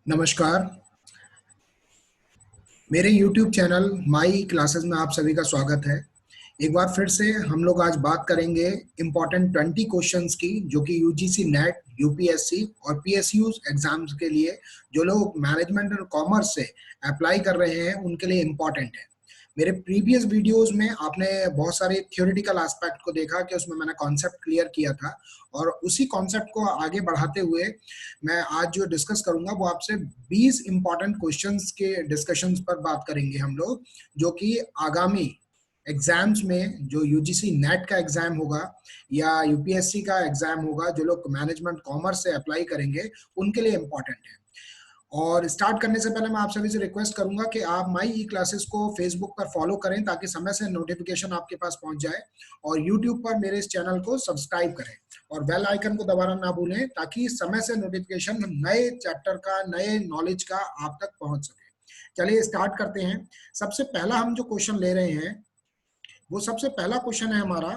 नमस्कार। मेरे YouTube channel my classes में आप सभी का स्वागत है। एक बार फिर से हम लोग आज बात करेंगे इम्पोर्टेंट 20 क्वेश्चंस की, जो कि यूजीसी नेट, यूपीएससी और पीएसयू एग्जाम्स के लिए जो लोग मैनेजमेंट और कॉमर्स से अप्लाई कर रहे हैं उनके लिए इम्पोर्टेंट है। मेरे प्रीवियस वीडियोस में आपने बहुत सारे थ्योरेटिकल एस्पेक्ट को देखा कि उसमें मैंने कॉन्सेप्ट क्लियर किया था, और उसी कॉन्सेप्ट को आगे बढ़ाते हुए मैं आज जो डिस्कस करूंगा वो आपसे 20 इंपॉर्टेंट क्वेश्चंस के डिस्कशंस पर बात करेंगे हम लोग, जो कि आगामी एग्जाम्स में जो यूजीसी नेट का एग्जाम होगा या यूपीएससी का एग्जाम होगा, जो लोग मैनेजमेंट कॉमर्स से अप्लाई करेंगे उनके लिए इम्पोर्टेंट है। और स्टार्ट करने से पहले मैं आप सभी से रिक्वेस्ट करूंगा कि आप माई ई क्लासेस को फेसबुक पर फॉलो करें ताकि समय से नोटिफिकेशन आपके पास पहुंच जाए, और यूट्यूब पर मेरे इस चैनल को सब्सक्राइब करें और बेल आइकन को दबाना ना भूलें ताकि समय से नोटिफिकेशन नए चैप्टर का, नए नॉलेज का आप तक पहुंच सके। चलिए स्टार्ट करते हैं। सबसे पहला हम जो क्वेश्चन ले रहे हैं वो सबसे पहला क्वेश्चन है हमारा,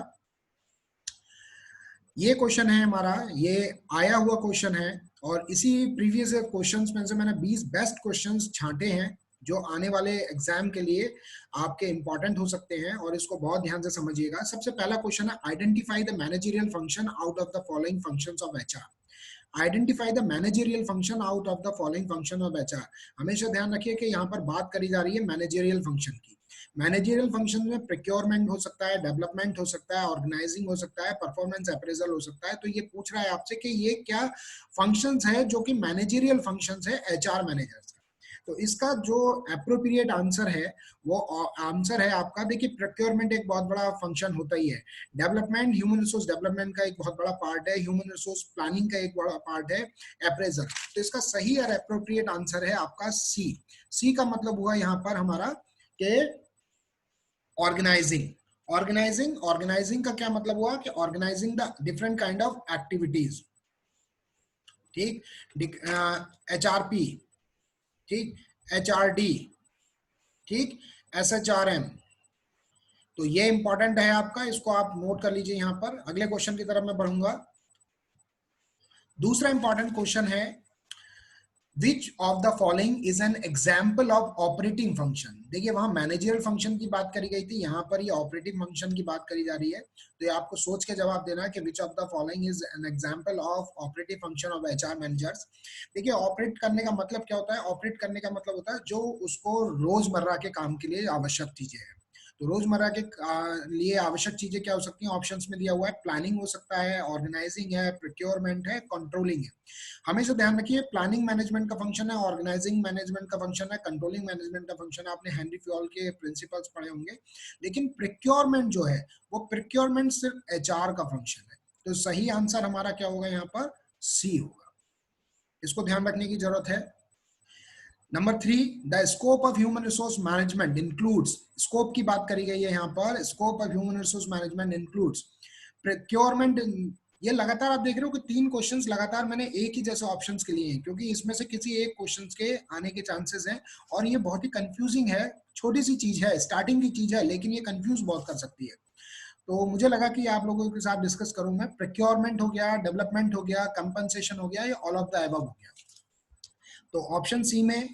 ये क्वेश्चन है हमारा, ये आया हुआ क्वेश्चन है, और इसी प्रीवियस क्वेश्चंस में से मैंने 20 बेस्ट क्वेश्चंस छांटे हैं जो आने वाले एग्जाम के लिए आपके इंपॉर्टेंट हो सकते हैं, और इसको बहुत ध्यान से समझिएगा। सबसे पहला क्वेश्चन है, identify the managerial function out of the following functions of HR. Identify the managerial function out of the following function of HR. हमेशा ध्यान रखिए कि यहाँ पर बात करी जा रही है मैनेजरियल फंक्शन की। मैनेजरियल फंक्शन में प्रोक्योरमेंट हो सकता है, डेवलपमेंट हो सकता है, ऑर्गेनाइजिंग हो सकता है, परफॉर्मेंस अप्रेजल हो सकता है। तो ये पूछ रहा है आपसे कि ये क्या फंक्शंस है जो कि मैनेजरियल फंक्शंस है एचआर मैनेजर्स का। तो इसका जो एप्रोप्रिएट आंसर है वो आंसर है आपका, देखिए प्रोक्योरमेंट एक बहुत बड़ा फंक्शन होता ही है, डेवलपमेंट, ह्यूमन रिसोर्स डेवलपमेंट का एक बहुत बड़ा पार्ट है, ह्यूमन रिसोर्स प्लानिंग का एक बड़ा पार्ट है, अप्रेजल। तो इसका सही और एप्रोप्रिएट आंसर है आपका सी। सी का मतलब हुआ यहाँ पर हमारा कि ऑर्गेनाइजिंग। ऑर्गेनाइजिंग का क्या मतलब हुआ कि organizing the different kind of activities. ठीक, एचआरपी, ठीक, एचआरडी, ठीक, एसएचआरएम। तो ये इंपॉर्टेंट है आपका, इसको आप नोट कर लीजिए। यहां पर अगले क्वेश्चन की तरफ मैं बढ़ूंगा। दूसरा इंपॉर्टेंट क्वेश्चन है, Which of the following is an example of operating function? देखिए वहां मैनेजरियल फंक्शन की बात करी गई थी, यहाँ पर ये ऑपरेटिंग फंक्शन की बात करी जा रही है। तो ये आपको सोच के जवाब देना है कि which of the following is an example of operating function of HR managers। देखिए ऑपरेट करने का मतलब क्या होता है? ऑपरेट करने का मतलब होता है जो उसको रोजमर्रा के काम के लिए आवश्यक चीजें हैं। तो रोजमर्रा के लिए आवश्यक चीजें क्या हो सकती हैं? ऑप्शंस में दिया हुआ है, प्लानिंग हो सकता है, ऑर्गेनाइजिंग है, प्रोक्योरमेंट है, कंट्रोलिंग है। हमेशा ध्यान रखिए, प्लानिंग मैनेजमेंट का फंक्शन है, ऑर्गेनाइजिंग मैनेजमेंट का फंक्शन है, कंट्रोलिंग मैनेजमेंट का फंक्शन है। आपने हेनरी फ्योल के प्रिंसिपल्स पढ़े होंगे। लेकिन प्रोक्योरमेंट जो है वो प्रोक्योरमेंट सिर्फ एचआर का फंक्शन है। तो सही आंसर हमारा क्या होगा? यहाँ पर सी होगा। इसको ध्यान रखने की जरूरत है। Number 3, the scope of human resource management includes. Scope की बात करी गई है यहाँ पर, scope of human resource management includes procurement. ये लगातार आप देख रहे हो कि 3 क्वेश्चंस लगातार मैंने एक ही जैसे ऑप्शंस के लिए हैं, क्योंकि इसमें से किसी एक क्वेश्चंस के आने के चांसेस हैं, और ये बहुत ही कंफ्यूजिंग है। छोटी सी चीज है, स्टार्टिंग की चीज है, लेकिन ये कंफ्यूज बहुत कर सकती है। तो मुझे लगा कि आप लोगों के साथ डिस्कस करूं मैं। प्रोक्योरमेंट हो गया, डेवलपमेंट हो गया, कंपनसेशन हो गया, या ऑल ऑफ द अबव हो गया। तो ऑप्शन सी में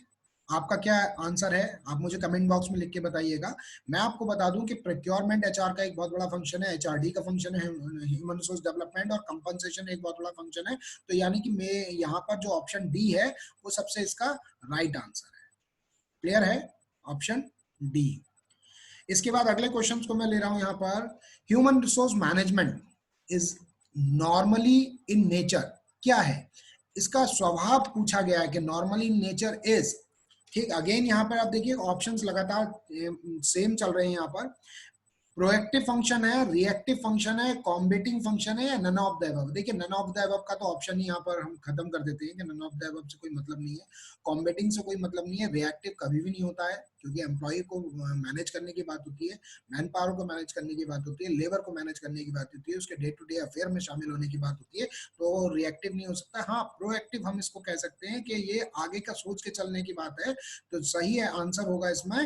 आपका क्या आंसर है? आप मुझे कमेंट बॉक्स में लिख के बताइएगा। मैं आपको बता दूं कि प्रोक्योरमेंट एचआर का एक बहुत बड़ा फंक्शन है, एचआरडी का फंक्शन है, ह्यूमन रिसोर्स डेवलपमेंट, और कंपनसेशन एक बहुत बड़ा फंक्शन है। तो यानी कि मैं यहाँ पर जो ऑप्शन डी है वो सबसे इसका राइट आंसर है। क्लियर है? Option D. इसके बाद अगले क्वेश्चन को मैं ले रहा हूं यहाँ पर, human resource management is normally in nature. क्या है इसका स्वभाव? पूछा गया है कि नॉर्मली इन नेचर इज। ठीक, अगेन यहाँ पर आप देखिए ऑप्शंस लगातार सेम चल रहे हैं। यहाँ पर प्रोएक्टिव फंक्शन है, रिएक्टिव फंक्शन है, कॉम्बेटिंग फंक्शन है, या नन ऑफ द अबव। देखिए नन ऑफ द अबव का तो ऑप्शन ही यहाँ पर हम खत्म कर देते हैं कि नन ऑफ द अबव से कोई मतलब नहीं है, कॉम्बेटिंग से कोई मतलब नहीं है, रिएक्टिव कभी भी नहीं होता है, क्योंकि एम्प्लॉय को मैनेज करने की बात होती है, मैन पावर को मैनेज करने की बात होती है, लेबर को मैनेज करने की बात होती है, उसके डे टू डे अफेयर में शामिल होने की बात होती है। तो रिएक्टिव नहीं हो सकता। हाँ, प्रोएक्टिव हम इसको कह सकते हैं कि ये आगे का सोच के चलने की बात है। तो सही है आंसर होगा इसमें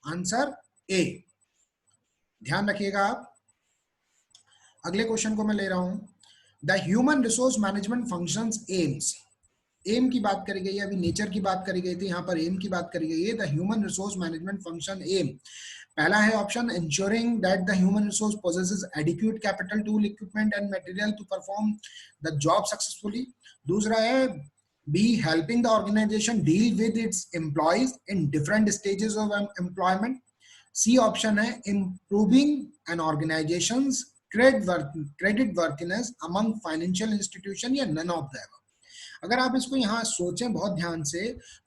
आंसर ए। ध्यान रखिएगा आप। अगले क्वेश्चन को मैं ले रहा हूं, the human resource management functions aims. Aim की बात करी गई है, अभी नेचर की बात करी गई थी, यहाँ पर एम की बात करी गई है। The human resource management function aim, पहला है option ensuring that the human resource possesses adequate capital, tool, equipment and material to perform the job successfully. दूसरा है B, helping the organization deal with its employees in different stages of employment. C option है improving an organization's credit worthiness among financial institution, या none of the above. अगर आप इसको यहाँ सोचें बहुत ध्यान से,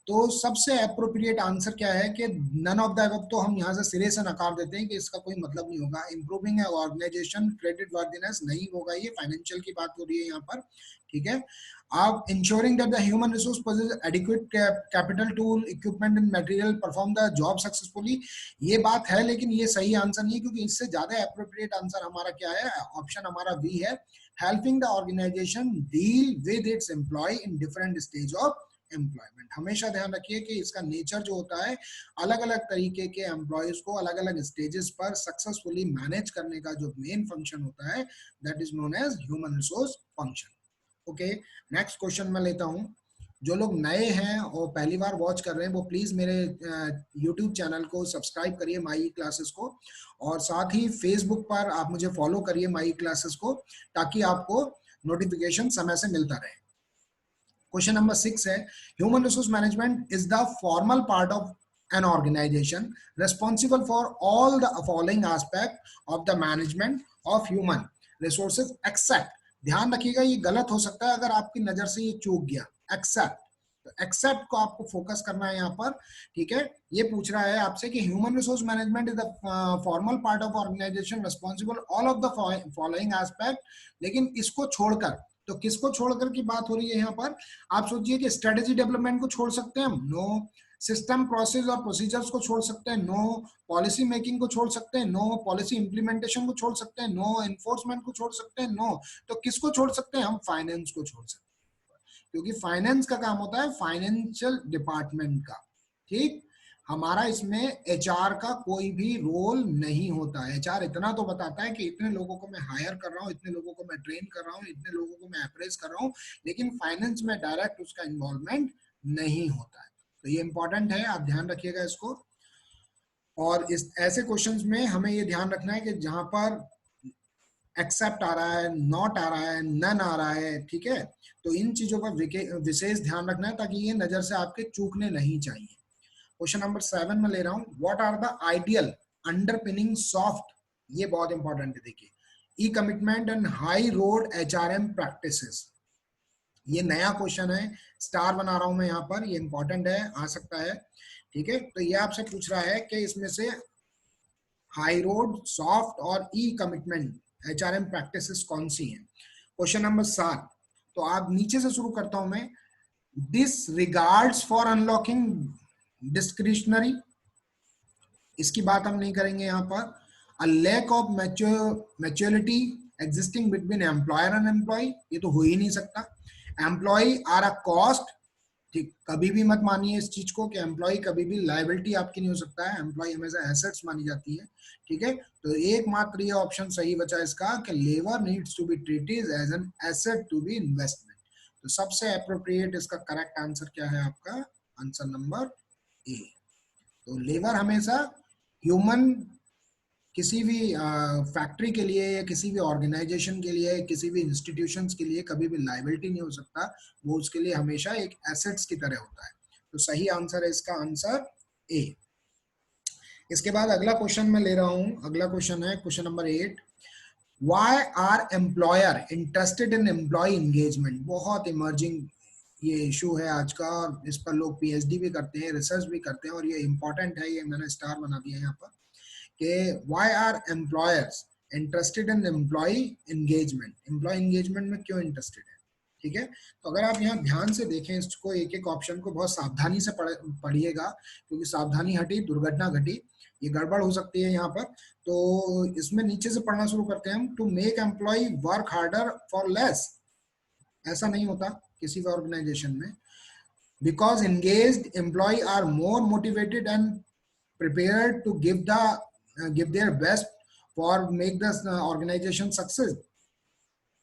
तो सबसे अप्रोप्रिएट आंसर क्या है कि नन ऑफ द अबव तो हम यहाँ से सिरे से नकार देते हैं कि इसका कोई मतलब नहीं होगा। इंप्रूविंग ऑर्गेनाइजेशन क्रेडिट वर्दीनेस नहीं होगा, ये फाइनेंशियल की बात हो रही है यहाँ पर, ठीक है। आप ensuring that the human resource possess adequate capital, tool, equipment and material perform the job successfully, ये बात है, लेकिन ये सही आंसर नहीं है, क्योंकि इससे ज्यादा अप्रोप्रिएट आंसर हमारा क्या है, ऑप्शन हमारा बी है, helping the organization deal with its employee in different stage of employment. हमेशा ध्यान रखिए कि इसका नेचर जो होता है, अलग अलग तरीके के एम्प्लॉयज को अलग अलग स्टेजेस पर सक्सेसफुली मैनेज करने का जो मेन फंक्शन होता है, that is known as human resource function. Okay, next question मैं लेता हूं। जो लोग नए हैं और पहली बार वॉच कर रहे हैं, वो प्लीज मेरे यूट्यूब चैनल को सब्सक्राइब करिए, माई क्लासेस को, और साथ ही फेसबुक पर आप मुझे फॉलो करिए माई क्लासेस को, ताकि आपको नोटिफिकेशन समय से मिलता रहे। क्वेश्चन नंबर 6 है, human resource management is the formal part of an organization responsible for all the following aspect of the management of human resources except, ध्यान रखिएगा ये गलत हो सकता है अगर आपकी नजर से ये चूक गया, एक्सेप्ट, तो एक्सेप्ट को आपको फोकस करना है यहाँ पर, ठीक है। ये पूछ रहा है आपसे कि human resource management is the formal part of organisation responsible all of the following aspect, लेकिन इसको छोड़कर, तो किसको छोड़कर की बात हो रही है यहाँ पर, आप सोचिए कि स्ट्रेटेजी डेवलपमेंट को छोड़ सकते हैं हम, नो, सिस्टम प्रोसेस और प्रोसीजर्स को छोड़ सकते हैं, नो, पॉलिसी मेकिंग को छोड़ सकते हैं, नो, पॉलिसी इंप्लीमेंटेशन को छोड़ सकते हैं, नो, एनफोर्समेंट को छोड़ सकते हैं, नो, तो किसको छोड़ सकते हैं हम, फाइनेंस को छोड़ सकते हैं, क्योंकि फाइनेंस का काम होता है फाइनेंशियल डिपार्टमेंट का, ठीक। हमारा इसमें एचआर का कोई भी रोल नहीं होता है। एचआर इतना तो बताता है कि इतने लोगों को मैं हायर कर रहा हूँ, इतने लोगों को मैं ट्रेन कर रहा हूँ, इतने लोगों को मैं अप्रेज कर रहा हूँ, लेकिन फाइनेंस में डायरेक्ट उसका इन्वॉल्वमेंट नहीं होता है। तो ये इंपॉर्टेंट है, आप ध्यान रखिएगा इसको। और इस ऐसे क्वेश्चंस में हमें ये ध्यान रखना है कि जहां पर एक्सेप्ट आ रहा है, नॉट आ रहा है, नन आ रहा है, ठीक है, तो इन चीजों पर विशेष ध्यान रखना है, ताकि ये नजर से आपके चूकने नहीं चाहिए। क्वेश्चन नंबर 7 में ले रहा हूं, what are the ideal underpinning soft, ये बहुत इंपॉर्टेंट है, देखिए, ई commitment and high road HRM practices, ये नया क्वेश्चन है, स्टार बना रहा हूं मैं यहाँ पर, ये इंपॉर्टेंट है, आ सकता है, ठीक है। तो ये आपसे पूछ रहा है कि इसमें से हाई रोड, सॉफ्ट और ई कमिटमेंट एचआरएम प्रैक्टिसेस कौन सी हैं। क्वेश्चन नंबर 7, तो आप नीचे से शुरू करता हूं मैं, डिसरिगार्ड्स फॉर अनलॉकिंग डिस्क्रिशनरी, इसकी बात हम नहीं करेंगे यहाँ पर। A lack of maturity existing between employer and employee, ये तो हो ही नहीं सकता। एम्प्लॉय आर अ कॉस्ट, ठीक, कभी भी मत मानिए इस चीज को कि एम्प्लॉय कभी भी लायबिलिटी आपकी नहीं हो सकता है, एम्प्लॉय हमेशा एसेट्स मानी जाती है, ठीक है। तो एकमात्र ये ऑप्शन सही बचा इसका कि labour needs to be treated as an asset to be investment. तो सबसे अप्रोप्रिएट इसका करेक्ट आंसर क्या है आपका, आंसर नंबर ए। तो लेबर हमेशा ह्यूमन, किसी भी फैक्ट्री के लिए या किसी भी ऑर्गेनाइजेशन के लिए, किसी भी इंस्टीट्यूशंस के लिए कभी भी लायबिलिटी नहीं हो सकता, वो उसके लिए हमेशा एक एसेट्स की तरह होता है। तो सही आंसर है इसका आंसर ए। इसके बाद अगला क्वेश्चन मैं ले रहा हूं, अगला क्वेश्चन है question number 8, why are employer interested in employee engagement, बहुत इमर्जिंग ये इशू है आज का, इस पर लोग पीएचडी भी करते हैं, रिसर्च भी करते हैं, और ये इंपॉर्टेंट है, ये मैंने स्टार बना दिया यहाँ पर, कि why are employers interested in employee engagement, employee engagement में क्यों इंटरेस्टेड है, ठीक है। तो अगर आप यहाँ ध्यान से देखें इसको, एक एक ऑप्शन को बहुत सावधानी से पढ़िएगा, क्योंकि सावधानी हटी दुर्घटना घटी, ये गड़बड़ हो सकती है यहाँ पर। तो इसमें नीचे से पढ़ना शुरू करते हैं हम, to make employee work harder for less, ऐसा नहीं होता किसी भी ऑर्गेनाइजेशन में, because engaged employee are more motivated and prepared to give their best for make the organization success,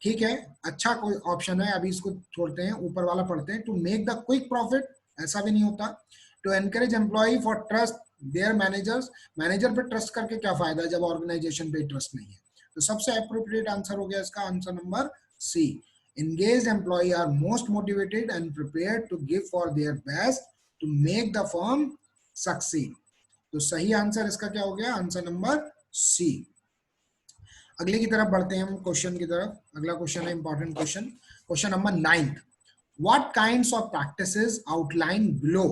ठीक है, अच्छा कोई ऑप्शन है, अभी इसको छोड़ते हैं, ऊपर वाला पढ़ते हैं। To make the quick profit, ऐसा भी नहीं होता। To encourage employee for trust their managers, manager पे ट्रस्ट करके क्या फायदा जब ऑर्गेनाइजेशन पे ट्रस्ट नहीं है। तो सबसे अप्रोप्रिएट आंसर हो गया इसका answer number C. Engaged employee are most motivated and prepared to give for their best to make the firm succeed. तो सही आंसर इसका क्या हो गया, आंसर नंबर सी। अगले की तरफ बढ़ते हैं हम क्वेश्चन की तरफ। अगला क्वेश्चन है important question, question number 9। What kinds of practices outlined below,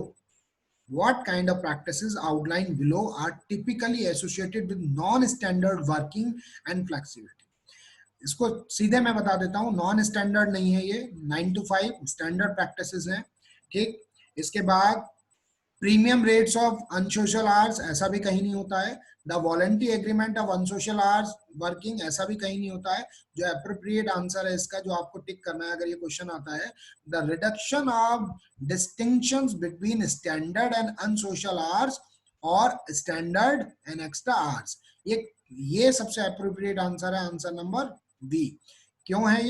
what kind of practices outlined below are typically associated with non-standard working and flexibility? इसको सीधे मैं बता देता हूं, नॉन स्टैंडर्ड नहीं है ये, 9 to 5 स्टैंडर्ड प्रैक्टिसेस हैं। ठीक, इसके बाद premium rates of unsocial hours, ऐसा भी कहीं नहीं होता है। The voluntary agreement of unsocial hours working, ऐसा भी कहीं नहीं होता है। जो अप्रोप्रिएट आंसर है इसका, जो आपको टिक करना है अगर ये क्वेश्चन आता है, the reduction of distinctions between standard and unsocial hours और स्टैंडर्ड एंड एक्स्ट्रा आवर्स, ये सबसे अप्रोप्रिएट आंसर है, आंसर नंबर बी। क्यों है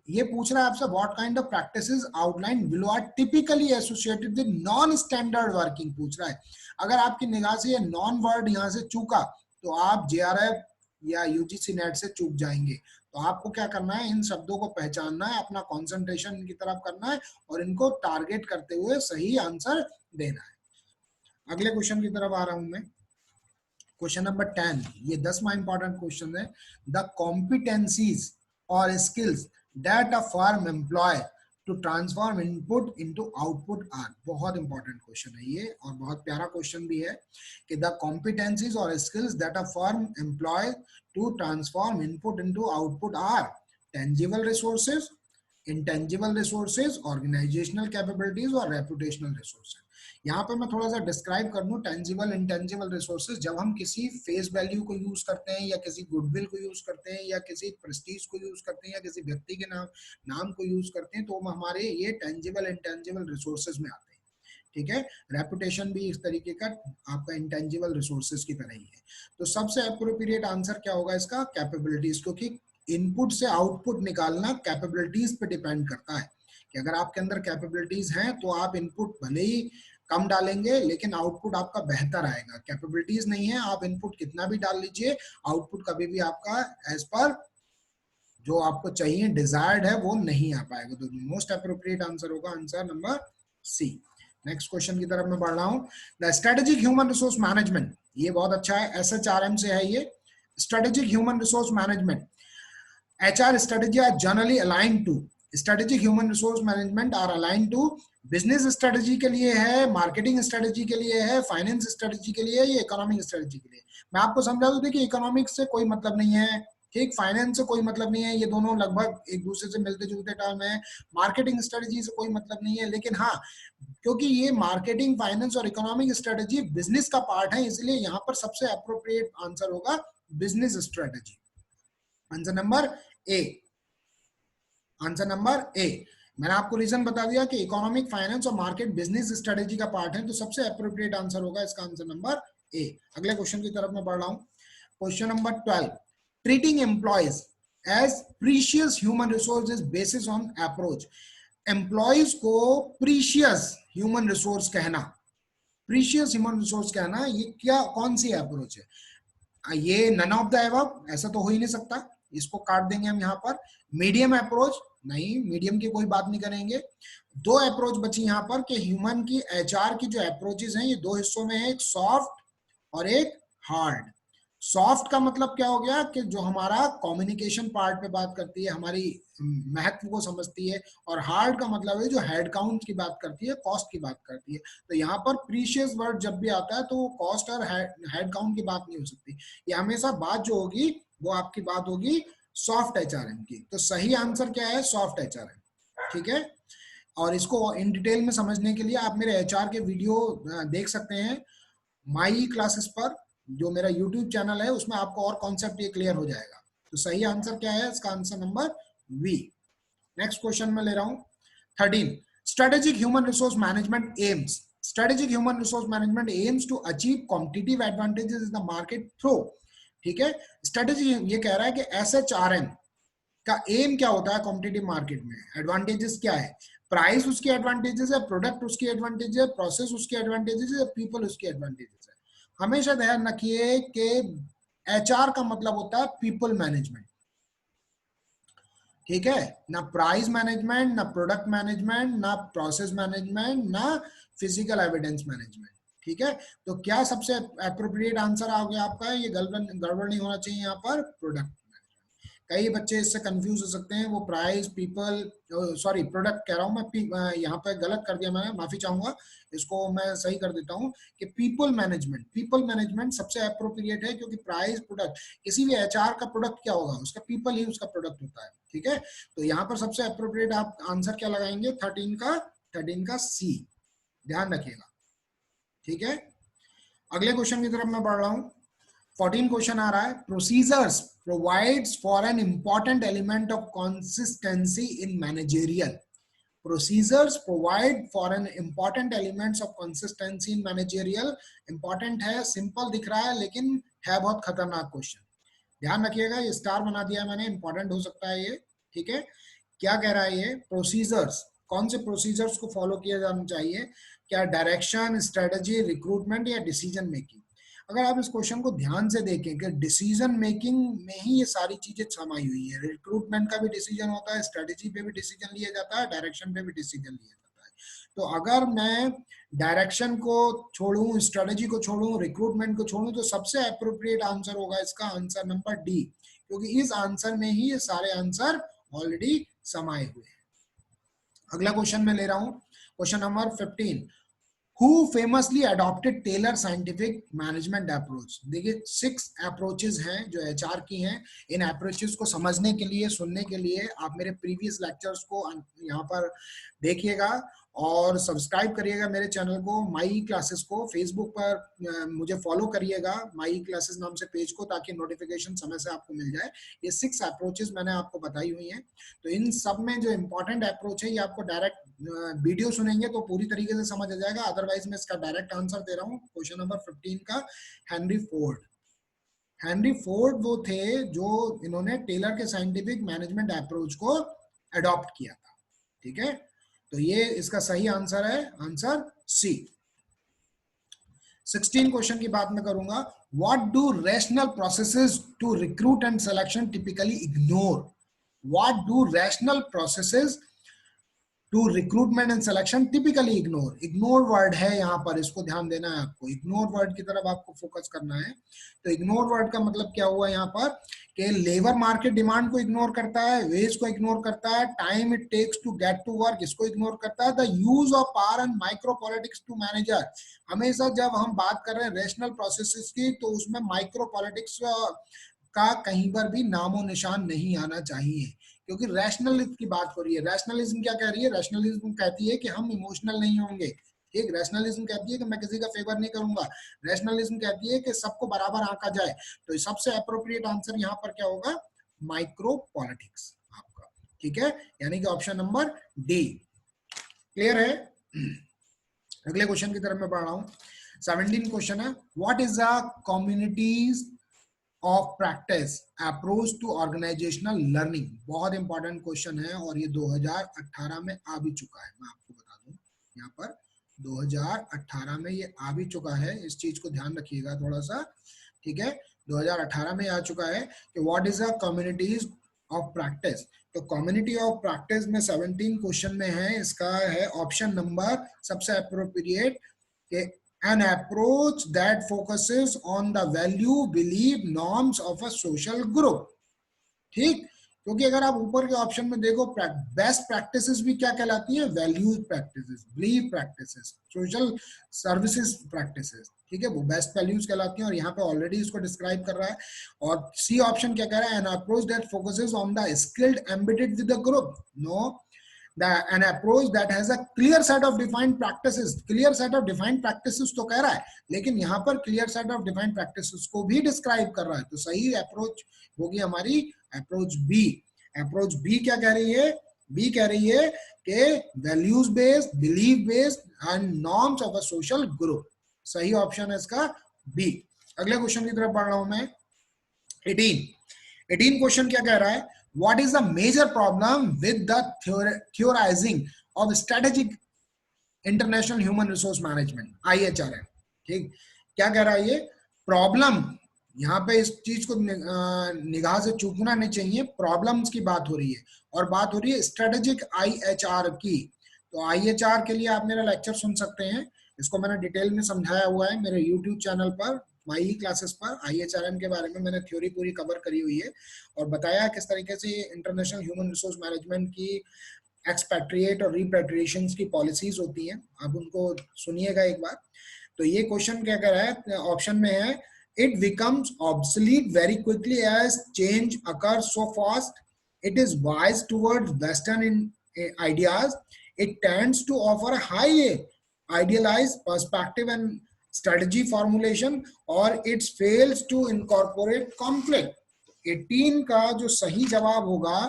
ये पूछ रहा है आपसे, what kind of practices outline below are typically associated with non standard working पूछ रहा है। अगर आपकी निगाह से ये नॉन वर्ड यहां से चूका तो आप जेआरएफ या यूजीसी नेट से चूक जाएंगे। तो आपको क्या करना है, इन शब्दों को पहचानना है, अपना कंसंट्रेशन इनकी तरफ करना है और इनको टारगेट करते हुए सही आंसर देना है। अगले क्वेश्चन की तरफ आ रहा हूं मैं, क्वेश्चन नंबर 10। ये 10वां इंपॉर्टेंट क्वेश्चन है। द कॉम्पिटेंसीज और skills that a firm employ to transform input into output are, बहुत इंपॉर्टेंट क्वेश्चन है ये और बहुत प्यारा क्वेश्चन भी है कि the competencies or skills that a firm employ to transform input into output are tangible resources, intangible resources, organizational capabilities और reputational resources। यहाँ पे मैं थोड़ा सा डिस्क्राइब कर दूं, टेंजिबल इंटेंजिबल रिसोर्सेज, जब हम किसी फेस वैल्यू को यूज करते हैं या किसी गुडविल को यूज करते हैं या किसी प्रेस्टीज को यूज करते हैं या किसी व्यक्ति के नाम को यूज करते हैं, तो हमारे ये टेंजिबल इंटेंजिबल रिसोर्सेज में आते हैं। ठीक है, रेपुटेशन भी इस तरीके का आपका इंटेंजिबल रिसोर्सेज की तरह ही है। तो सबसे अप्रोप्रिएट आंसर क्या होगा इसका, कैपेबिलिटीज, क्योंकि इनपुट से आउटपुट निकालना कैपेबिलिटीज पे डिपेंड करता है कि अगर आपके अंदर कैपेबिलिटीज हैं तो आप इनपुट भले ही कम डालेंगे लेकिन आउटपुट आपका बेहतर आएगा। कैपेबिलिटीज नहीं है, आप इनपुट कितना भी डाल लीजिए, आउटपुट कभी भी आपका एज पर जो आपको चाहिए डिजायर्ड है वो नहीं आ पाएगा। तो मोस्ट अप्रोप्रिएट आंसर होगा answer number C. Next question की तरफ मैं बढ़ रहा हूँ। The strategic human resource management, ये बहुत अच्छा है, SHRM से है ये। Strategic human resource management, HR strategy are generally aligned to, strategic human resource management are aligned to business strategy के लिए है, मार्केटिंग स्ट्रेटजी के लिए है, फाइनेंस स्ट्रेटजी के लिए, ये इकोनॉमिक स्ट्रेटजी के लिए। मैं आपको समझा दूं, देखिए इकोनॉमिक्स से कोई मतलब नहीं है, ठीक, फाइनेंस से कोई मतलब नहीं है, ये दोनों लगभग एक दूसरे से मिलते जुलते टर्म है। मार्केटिंग स्ट्रेटजी से कोई मतलब नहीं है, लेकिन हाँ, क्योंकि ये मार्केटिंग, फाइनेंस और इकोनॉमिक स्ट्रेटजी बिजनेस का पार्ट है, इसलिए यहाँ पर सबसे अप्रोप्रिएट आंसर होगा business strategy, answer number A, answer number A. मैंने आपको रीजन बता दिया कि इकोनॉमिक, फाइनेंस और मार्केट बिजनेस स्ट्रेटजी का पार्ट है, तो सबसे अप्रोप्रिएट आंसर होगा इसका आंसर नंबर ए। अगले क्वेश्चन की तरफ मैं बढ़ रहा हूं, question number 12। Treating employees as precious human resource basis on approach, employees को प्रीशियस ह्यूमन रिसोर्स कहना, प्रीशियस ह्यूमन रिसोर्स कहना, ये क्या, कौन सी अप्रोच है? ये नन ऑफ द एबव, ऐसा तो हो ही नहीं सकता, इसको काट देंगे हम यहाँ पर। मीडियम अप्रोच, नहीं, मीडियम की कोई बात नहीं करेंगे। दो अप्रोच बची यहाँ पर कि ह्यूमन की, HR की जो अप्रोचेस हैं ये दो हिस्सों में है, एक सॉफ्ट और एक हार्ड। सॉफ्ट का मतलब क्या हो गया कि जो हमारा कम्युनिकेशन पार्ट पे बात करती है, हमारी महत्व को समझती है, और हार्ड का मतलब है जो हेड काउंट की बात करती है, कॉस्ट की बात करती है। तो यहाँ पर प्रीशियस वर्ड जब भी आता है तो कॉस्ट और हेड काउंट की बात नहीं हो सकती, ये हमेशा बात जो होगी वो आपकी बात होगी सॉफ्ट HRM की। तो सही आंसर क्या है, सॉफ्ट HRM, ठीक है। और इसको इन डिटेल में समझने के लिए आप मेरे HR के वीडियो देख सकते हैं माई क्लासेस पर, जो मेरा YouTube चैनल है, उसमें आपको और कॉन्सेप्ट ये क्लियर हो जाएगा। तो सही आंसर क्या है, इसका answer number B. Next question में ले रहा हूं 13। Strategic human resource management aims, strategic human resource management aims to achieve competitive advantages in the market through, ठीक है। स्ट्रेटेजी ये कह रहा है कि SHRM का एम क्या होता है कॉम्पिटिटिव मार्केट में? एडवांटेजेस क्या है? प्राइस उसकी एडवांटेजेस है, प्रोडक्ट उसकी एडवांटेज है, प्रोसेस उसकी एडवांटेजेस है, पीपल उसकी एडवांटेजेस है। हमेशा ध्यान रखिए कि एचआर का मतलब होता है पीपल मैनेजमेंट, ठीक है? ना प्राइस मैनेजमेंट, ना प्रोडक्ट मैनेजमेंट, ना प्रोसेस मैनेजमेंट, ना फिजिकल एविडेंस मैनेजमेंट, ठीक है? तो क्या सबसे अप्रोप्रिएट आंसर आ गया आपका? ये गड़बड़ नहीं होना चाहिए यहाँ पर, प्रोडक्ट। कई बच्चे इससे कंफ्यूज हो सकते हैं, वो प्राइस पीपल, सॉरी प्रोडक्ट कह रहा हूं मैं, यहाँ पे गलत कर दिया मैंने, माफी चाहूंगा, इसको मैं सही कर देता हूँ कि पीपल मैनेजमेंट सबसे अप्रोप्रिएट है, क्योंकि प्राइस प्रोडक्ट, किसी भी एचआर का प्रोडक्ट क्या होगा? उसका पीपल ही उसका प्रोडक्ट होता है, ठीक है? तो यहाँ पर सबसे अप्रोप्रिएट आप आंसर क्या लगाएंगे? 13 का सी, ध्यान रखिएगा, ठीक है? अगले क्वेश्चन की तरफ मैं बढ़ रहा हूं। 14 क्वेश्चन आ रहा है, procedures provides for an important element of consistency in managerial. Procedures provide for an important elements of consistency in managerial. Important है, सिंपल दिख रहा है, लेकिन है बहुत खतरनाक क्वेश्चन। ध्यान रखिएगा, ये स्टार बना दिया मैंने, इंपॉर्टेंट हो सकता है ये, ठीक है? क्या कह रहा है ये? प्रोसीजर्स, कौन से प्रोसीजर्स को फॉलो किया जाना चाहिए? क्या डायरेक्शन, स्ट्रेटजी, रिक्रूटमेंट या डिसीजन मेकिंग? अगर आप इस क्वेश्चन को ध्यान से देखें कि डिसीजन मेकिंग में ही ये सारी चीजें समाई हुई है। रिक्रूटमेंट का भी डिसीजन होता है, स्ट्रेटजी पे भी डिसीजन लिया जाता है, डायरेक्शन पे भी डिसीजन लिया जाता है। तो अगर मैं डायरेक्शन को छोड़ूं, स्ट्रेटजी को छोड़ूं, रिक्रूटमेंट को छोड़ूं, तो सबसे अप्रोप्रिएट आंसर होगा इसका आंसर नंबर डी, क्योंकि इस आंसर में ही ये सारे आंसर ऑलरेडी समाये हुए हैं। अगला क्वेश्चन मैं ले रहा हूं, question number 15। Who famously adopted Taylor scientific management approach? देखिए 6 अप्रोचेस हैं जो एचआर की हैं। इन अप्रोचेस को समझने के लिए, सुनने के लिए आप मेरे प्रीवियस लेक्चर्स को यहाँ पर देखिएगा और सब्सक्राइब करिएगा मेरे चैनल को, माई क्लासेस को। फेसबुक पर मुझे फॉलो करिएगा, माई क्लासेस नाम से पेज को, ताकि नोटिफिकेशन समय से आपको मिल जाए। ये 6 अप्रोचेस मैंने आपको बताई हुई हैं। तो इन सब में जो इंपॉर्टेंट अप्रोच है, ये आपको डायरेक्ट वीडियो सुनेंगे तो पूरी तरीके से समझ आ जाएगा, अदरवाइज मैं इसका डायरेक्ट आंसर दे रहा हूँ। क्वेश्चन नंबर 15 का, हेनरी फोर्ड। हेनरी फोर्ड वो थे जो इन्होंने टेलर के साइंटिफिक मैनेजमेंट अप्रोच को अडॉप्ट किया था, ठीक है? तो ये इसका सही आंसर है, आंसर सी। 16 क्वेश्चन की बात मैं करूंगा। What do rational processes to recruit and selection typically ignore? What do rational processes to recruitment and selection typically ignore? Ignore word है यहाँ पर, इसको ध्यान देना है आपको, इग्नोर वर्ड की तरफ आपको फोकस करना है। तो इग्नोर वर्ड का मतलब क्या हुआ यहाँ पर कि लेबर मार्केट डिमांड को इग्नोर करता है, वेज को इग्नोर करता है, time it takes to get to work इसको इग्नोर करता है, the use of power and micro politics to manager. हमेशा जब हम बात कर रहे हैं रैशनल प्रोसेसेस की, तो उसमें माइक्रो पॉलिटिक्स का कहीं पर भी नामो निशान नहीं आना चाहिए, क्योंकि रैशनलिज्म की बात हो रही है। रैशनलिज्म क्या कह रही है? रैशनलिज्म कहती है कि हम इमोशनल नहीं होंगे, ठीक? रैशनलिज्म कहती है कि मैं किसी का फेवर नहीं करूंगा। रैशनलिज्म कहती है कि सबको बराबर आंका जाए। तो सबसे अप्रोप्रिएट आंसर यहाँ पर क्या होगा? माइक्रो पॉलिटिक्स आपका, ठीक है? यानी कि ऑप्शन नंबर डी। क्लियर है? अगले क्वेश्चन की तरफ मैं बढ़ रहा हूं। 17 क्वेश्चन है, what is the communities of practice approach to organisational learning? बहुत इंपॉर्टेंट क्वेश्चन है और ये 2018 में आ भी चुका है। मैं आपको बता दूं, यहाँ पर 2018 में ये आ भी चुका है, इस चीज को ध्यान रखिएगा थोड़ा सा, ठीक है? 2018 में आ चुका है कि what is the communities of practice. तो कम्युनिटी ऑफ प्रैक्टिस में 17 क्वेश्चन में है, इसका है ऑप्शन नंबर सबसे अप्रोप्रिएट के an approach that focuses on the value, belief, norms of a social group, ठीक? क्योंकि अगर आप ऊपर के ऑप्शन में देखो, बेस्ट प्रैक्टिसेस भी क्या कहलाती है? Values practices, belief practices, social services practices, ठीक है? वो बेस्ट वैल्यूज कहलाती हैं और यहाँ पे ऑलरेडी इसको डिस्क्राइब कर रहा है। और सी ऑप्शन क्या कह रहा है? An approach that focuses on the skilled embedded with the group. No, an approach that has a clear set of defined practices. clear set of defined practices तो कह रहा है, लेकिन यहाँ पर clear set of defined practices को भी describe कर रहा है। तो सही अप्रोच होगी हमारी अप्रोच बी। अप्रोच बी क्या कह रही है? बी कह रही है कि values based, belief based and norms of a social group. सही ऑप्शन है इसका बी। अगले क्वेश्चन की तरफ बढ़ रहा हूं मैं। 18 क्वेश्चन क्या कह रहा है? What is the major problem with the theorizing of strategic international human resource management, IHRM? ठीक, क्या कह रहा है ये प्रॉब्लम? यहाँ पे इस चीज को निगाह से चूकना नहीं चाहिए, प्रॉब्लम्स की बात हो रही है और बात हो रही है स्ट्रेटेजिक IHR की। तो IHR के लिए आप मेरा लेक्चर सुन सकते हैं, इसको मैंने डिटेल में समझाया हुआ है मेरे यूट्यूब चैनल पर, माई क्लासेस पर। IHRM के बारे में मैंने थ्योरी पूरी कवर करी हुई है और बताया किस तरीके से इंटरनेशनल ह्यूमन रिसोर्स मैनेजमेंट की एक्सपैट्रिएट और रिपैट्रिएशन की पॉलिसीज होती हैं, आप उनको सुनिएगा एक बार। तो ये क्वेश्चन क्या कर रहा है, ऑप्शन में है it becomes obsolete very quickly as change occur so fast, it is wise towards western in ideas, it tends to offer high idealised perspective and strategy formulation, और it fails to incorporate conflict। 18 का जो सही जवाब होगा,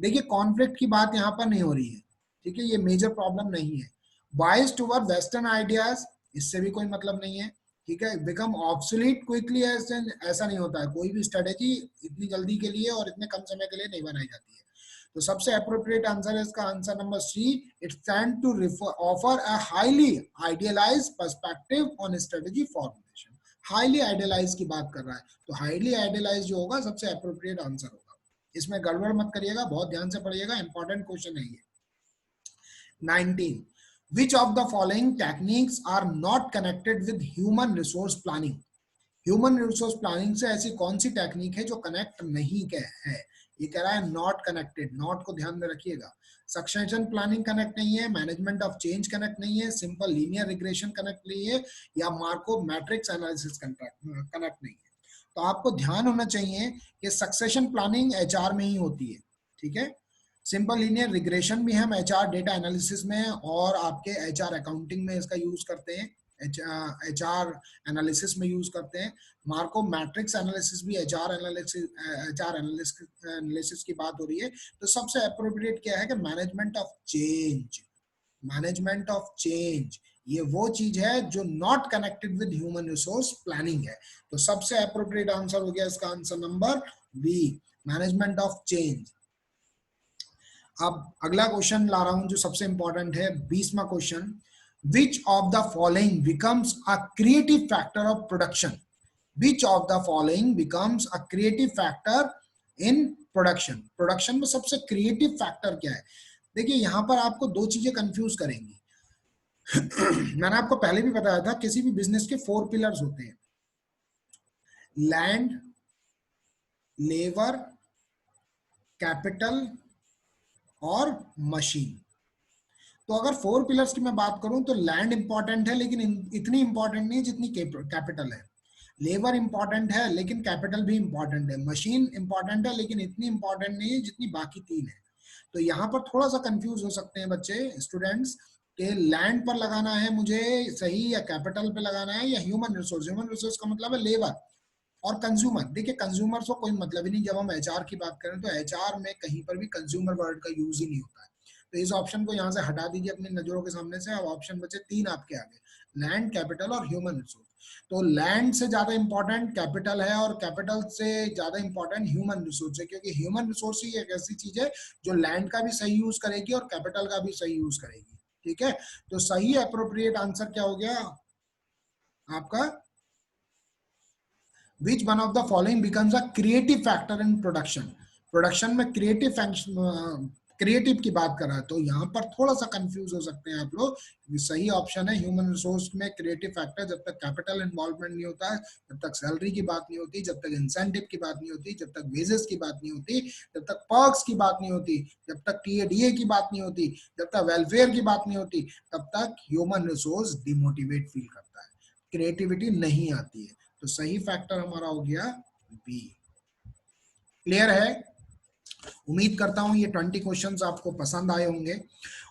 देखिए conflict की बात यहाँ पर नहीं हो रही है, ठीक है, ये मेजर प्रॉब्लम नहीं है। बाइस टुवर्ड वेस्टर्न आइडियाज, इससे भी कोई मतलब नहीं है, ठीक है। बिकम ऑब्सोलीट क्विकली, ऐसा नहीं होता है, कोई भी स्ट्रेटेजी इतनी जल्दी के लिए और इतने कम समय के लिए नहीं बनाई जाती है। तो सबसे अप्रोप्रिएट आंसर है इसका answer number C, it's tend to offer a highly idealised perspective on strategy formulation. Highly idealise की बात कर रहा है, तो हाईली आइडियलाइज जो होगा सबसे अप्रोप्रिएट आंसर होगा। इसमें गड़बड़ मत करिएगा, बहुत ध्यान से पढ़िएगा, इंपॉर्टेंट क्वेश्चन है ये। 19, which of the following techniques are not connected with human resource planning? Human resource planning से ऐसी कौन सी टेक्निक है जो कनेक्ट नहीं है? ये कह रहा है नॉट कनेक्टेड, नॉट को ध्यान में रखिएगा। सक्सेशन प्लानिंग कनेक्ट नहीं है, मैनेजमेंट ऑफ चेंज कनेक्ट नहीं है, सिंपल लीनियर रिग्रेशन कनेक्ट नहीं है, या मार्कोव मैट्रिक्स एनालिसिस कनेक्ट नहीं है। तो आपको ध्यान होना चाहिए कि सक्सेशन प्लानिंग HR में ही होती है, ठीक है। सिंपल लीनियर रिग्रेशन भी हम HR डेटा एनालिसिस में और आपके HR अकाउंटिंग में इसका यूज करते हैं, HR एनालिसिस में यूज करते हैं। मार्कोव मैट्रिक्स एनालिसिस भी HR एनालिसिस की बात हो रही है। तो सबसे अप्रोप्रिएट क्या है कि management of change, management of change ये वो चीज है जो not connected with human resource planning है। तो सबसे अप्रोप्रिएट आंसर हो गया इसका answer number B, management of change. अब अगला क्वेश्चन ला रहा हूं जो सबसे इंपॉर्टेंट है, 20वां question, which of the following becomes a creative factor of production? Which of the following becomes a creative factor in production? Production में सबसे क्रिएटिव फैक्टर क्या है? देखिए यहां पर आपको दो चीजें कंफ्यूज करेंगी। मैंने आपको पहले भी बताया था किसी भी बिजनेस के 4 पिलर्स होते हैं, लैंड, लेबर, कैपिटल और मशीन। तो अगर 4 पिलर्स की मैं बात करूं तो लैंड इंपॉर्टेंट है लेकिन इतनी इंपॉर्टेंट नहीं जितनी कैपिटल है। लेबर इंपॉर्टेंट है लेकिन कैपिटल भी इंपॉर्टेंट है। मशीन इंपॉर्टेंट है लेकिन इतनी इंपॉर्टेंट नहीं है जितनी बाकी 3 है। तो यहाँ पर थोड़ा सा कंफ्यूज हो सकते हैं बच्चे, स्टूडेंट्स, कि लैंड पर लगाना है मुझे सही, या कैपिटल पे लगाना है, या ह्यूमन रिसोर्स। ह्यूमन रिसोर्स का मतलब है लेबर और कंज्यूमर। देखिए कंज्यूमर से कोई मतलब ही नहीं, जब हम HR की बात करें तो HR में कहीं पर भी कंज्यूमर वर्ड का यूज ही नहीं होता है। तो इस ऑप्शन को यहाँ से हटा दीजिए अपनी नजरों के सामने से। अब ऑप्शन बचे 3 आपके आगे, लैंड, कैपिटल और ह्यूमन रिसोर्स। तो लैंड से ज्यादा इंपॉर्टेंट कैपिटल है और कैपिटल से ज्यादा इंपॉर्टेंट ह्यूमन रिसोर्स है, क्योंकि ह्यूमन रिसोर्स ही एक ऐसी चीज है जो लैंड का भी सही यूज करेगी और कैपिटल का भी सही यूज करेगी, ठीक है। तो सही अप्रोप्रिएट आंसर क्या हो गया आपका, which one of the following becomes a creative factor in production? Production में क्रिएटिव की बात कर रहा है, तो यहाँ पर थोड़ा सा कंफ्यूज हो सकते हैं आप लोग। सही ऑप्शन है ह्यूमन रिसोर्स में क्रिएटिव फैक्टर, जब तक कैपिटल इन्वॉल्वमेंट नहीं होता है, जब तक सैलरी की बात नहीं होती, जब तक इंसेंटिव की बात नहीं होती, जब तक वेजेस की बात नहीं होती, जब तक पर्क्स की बात नहीं होती, जब तक TADA की बात नहीं होती, जब तक वेलफेयर की बात नहीं होती, तब तक ह्यूमन रिसोर्स डिमोटिवेट फील करता है, क्रिएटिविटी नहीं आती है। तो सही फैक्टर हमारा हो गया बी। क्लियर है? उम्मीद करता हूं ये 20 क्वेश्चंस आपको पसंद आए होंगे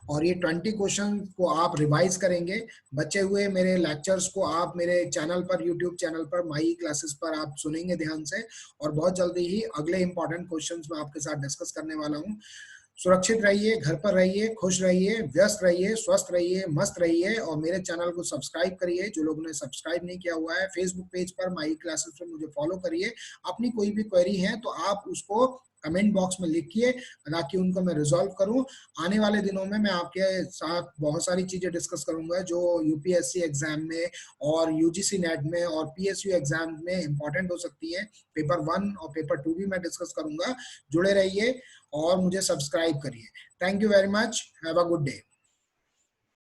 और ये 20 क्वेश्चन को आप रिवाइज करेंगे। बचे हुए मेरे लेक्चर्स को आप मेरे चैनल पर, यूट्यूब चैनल पर, माई क्लासेस पर आप सुनेंगे ध्यान से, और बहुत जल्दी ही अगले इंपॉर्टेंट क्वेश्चंस मैं आपके साथ डिस्कस करने वाला हूं। सुरक्षित रहिए, घर पर रहिए, खुश रहिए, व्यस्त रहिए, स्वस्थ रहिए, मस्त रहिए, और मेरे चैनल को सब्सक्राइब करिए जो लोगों ने सब्सक्राइब नहीं किया हुआ है। फेसबुक पेज पर माई क्लासेस पर मुझे फॉलो करिए। अपनी कोई भी क्वेरी है तो आप उसको कमेंट बॉक्स में लिखिए ताकि उनको मैं रिजॉल्व करूं। आने वाले दिनों में मैं आपके साथ बहुत सारी चीजें डिस्कस करूंगा जो यूपीएससी एग्जाम में और यूजीसी नेट में और पीएसयू एग्जाम में इंपॉर्टेंट हो सकती है। पेपर 1 और पेपर 2 भी मैं डिस्कस करूंगा। जुड़े रहिए और मुझे सब्सक्राइब करिए। Thank you very much. Have a good day.